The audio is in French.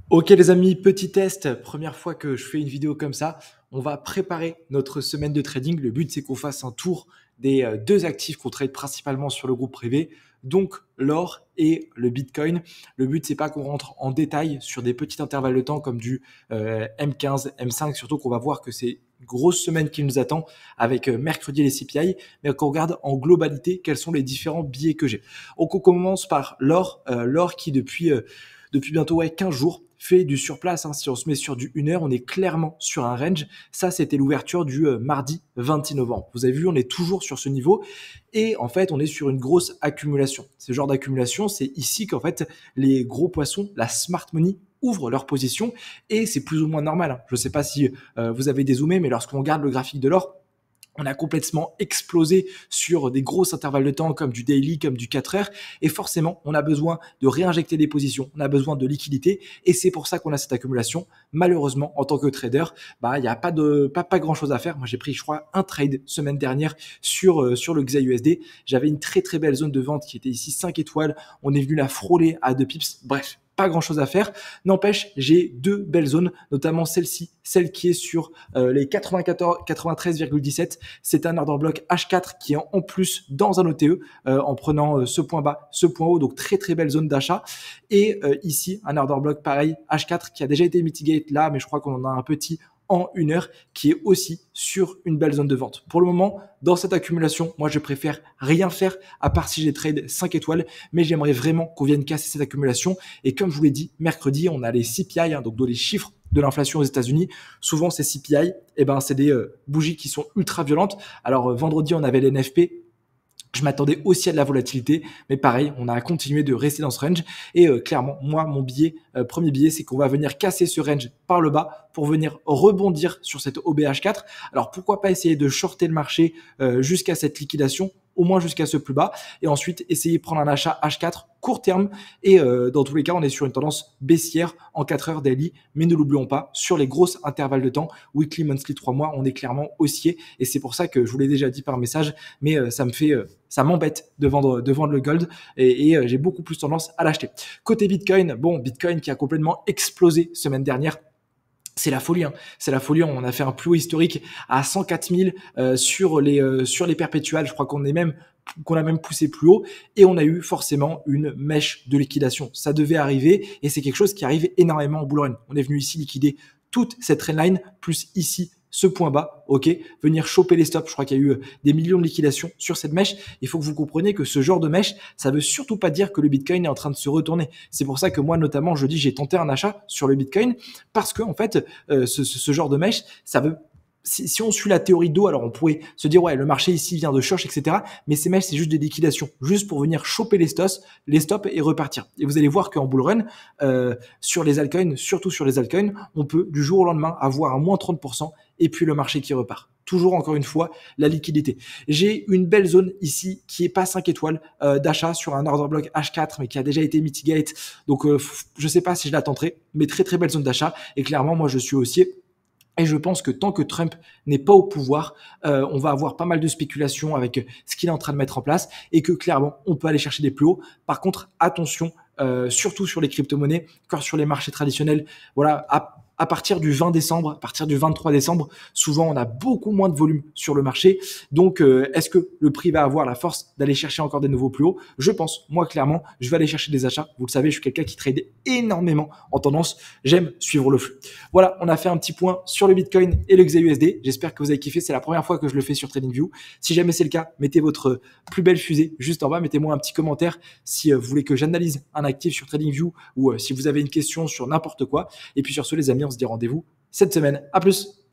Ok les amis, petit test, première fois que je fais une vidéo comme ça, on va préparer notre semaine de trading. Le but c'est qu'on fasse un tour des deux actifs qu'on trade principalement sur le groupe privé, donc l'or et le Bitcoin. Le but c'est pas qu'on rentre en détail sur des petits intervalles de temps comme du M15, M5, surtout qu'on va voir que c'est une grosse semaine qui nous attend avec mercredi les CPI, mais qu'on regarde en globalité quels sont les différents billets que j'ai. Donc on commence par l'or, l'or qui depuis bientôt 15 jours fait du surplace. Si on se met sur du 1 heure, on est clairement sur un range. Ça, c'était l'ouverture du mardi 26 novembre. Vous avez vu, on est toujours sur ce niveau. Et en fait, on est sur une grosse accumulation. Ce genre d'accumulation, c'est ici qu'en fait, les gros poissons, la smart money, ouvrent leur position. Et c'est plus ou moins normal. Je ne sais pas si vous avez dézoomé, mais lorsqu'on regarde le graphique de l'or, on a complètement explosé sur des grosses intervalles de temps comme du daily, comme du 4 heures. Et forcément, on a besoin de réinjecter des positions, on a besoin de liquidité. Et c'est pour ça qu'on a cette accumulation. Malheureusement, en tant que trader, il n'y a pas grand chose à faire. Moi, j'ai pris, je crois, un trade semaine dernière sur le XAUSD. J'avais une très très belle zone de vente qui était ici 5 étoiles. On est venu la frôler à 2 pips. Bref, pas grand chose à faire. N'empêche, j'ai deux belles zones, notamment celle-ci, celle qui est sur les 93,17. C'est un order block H4 qui est en plus dans un OTE en prenant ce point bas, ce point haut, donc très très belle zone d'achat. Et ici, un order block pareil, H4 qui a déjà été mitigate là, mais je crois qu'on en a un petit en 1 heure qui est aussi sur une belle zone de vente. Pour le moment, dans cette accumulation, moi je préfère rien faire à part si j'ai trade 5 étoiles, mais j'aimerais vraiment qu'on vienne casser cette accumulation. Et comme je vous l'ai dit, mercredi, on a les CPI, donc dans les chiffres de l'inflation aux États-Unis. Souvent, ces CPI, c'est des bougies qui sont ultra violentes. Alors vendredi, on avait l'NFP. Je m'attendais aussi à de la volatilité, mais pareil, on a continué de rester dans ce range. Et clairement, moi, mon premier billet, c'est qu'on va venir casser ce range par le bas pour venir rebondir sur cette OBH4. Alors pourquoi pas essayer de shorter le marché jusqu'à cette liquidation, au moins jusqu'à ce plus bas, et ensuite essayer de prendre un achat H4 court terme. Et dans tous les cas, on est sur une tendance baissière en 4 heures daily, mais ne l'oublions pas, sur les grosses intervalles de temps, weekly, monthly, 3 mois, on est clairement haussier. Et c'est pour ça que je vous l'ai déjà dit par message, mais ça m'embête de vendre le gold et j'ai beaucoup plus tendance à l'acheter. Côté Bitcoin, Bitcoin qui a complètement explosé semaine dernière. C'est la folie, hein. C'est la folie. On a fait un plus haut historique à 104 000 sur les perpétuales. Je crois qu'on a même poussé plus haut et on a eu forcément une mèche de liquidation. Ça devait arriver et c'est quelque chose qui arrive énormément en bull run. On est venu ici liquider toute cette trendline plus ici ce point bas, ok, venir choper les stops. Je crois qu'il y a eu des millions de liquidations sur cette mèche. Il faut que vous compreniez que ce genre de mèche, ça veut surtout pas dire que le Bitcoin est en train de se retourner. C'est pour ça que moi, notamment, je dis j'ai tenté un achat sur le Bitcoin parce que en fait, ce genre de mèche, ça veut si on suit la théorie d'eau, alors on pourrait se dire ouais, le marché ici vient de choche, etc. Mais ces mèches, c'est juste des liquidations, juste pour venir choper les stops et repartir. Et vous allez voir qu'en bull run, sur les altcoins, surtout sur les altcoins, on peut du jour au lendemain avoir un moins 30% et puis le marché qui repart. Toujours encore une fois, la liquidité. J'ai une belle zone ici qui est pas 5 étoiles d'achat sur un order block H4, mais qui a déjà été mitigate. Donc je sais pas si je la tenterai, mais très très belle zone d'achat. Et clairement, moi je suis haussier. Et je pense que tant que Trump n'est pas au pouvoir, on va avoir pas mal de spéculations avec ce qu'il est en train de mettre en place et que clairement, on peut aller chercher des plus hauts. Par contre, attention, surtout sur les crypto-monnaies, encore sur les marchés traditionnels, voilà, à partir du 20 décembre, à partir du 23 décembre, souvent on a beaucoup moins de volume sur le marché. Donc, est-ce que le prix va avoir la force d'aller chercher encore des nouveaux plus hauts? Je pense, moi clairement, je vais aller chercher des achats. Vous le savez, je suis quelqu'un qui trade énormément en tendance. J'aime suivre le flux. Voilà, on a fait un petit point sur le Bitcoin et le XAUSD. J'espère que vous avez kiffé. C'est la première fois que je le fais sur TradingView. Si jamais c'est le cas, mettez votre plus belle fusée juste en bas. Mettez-moi un petit commentaire si vous voulez que j'analyse un actif sur TradingView ou si vous avez une question sur n'importe quoi. Et puis sur ce, les amis, on se dit rendez-vous cette semaine. À plus.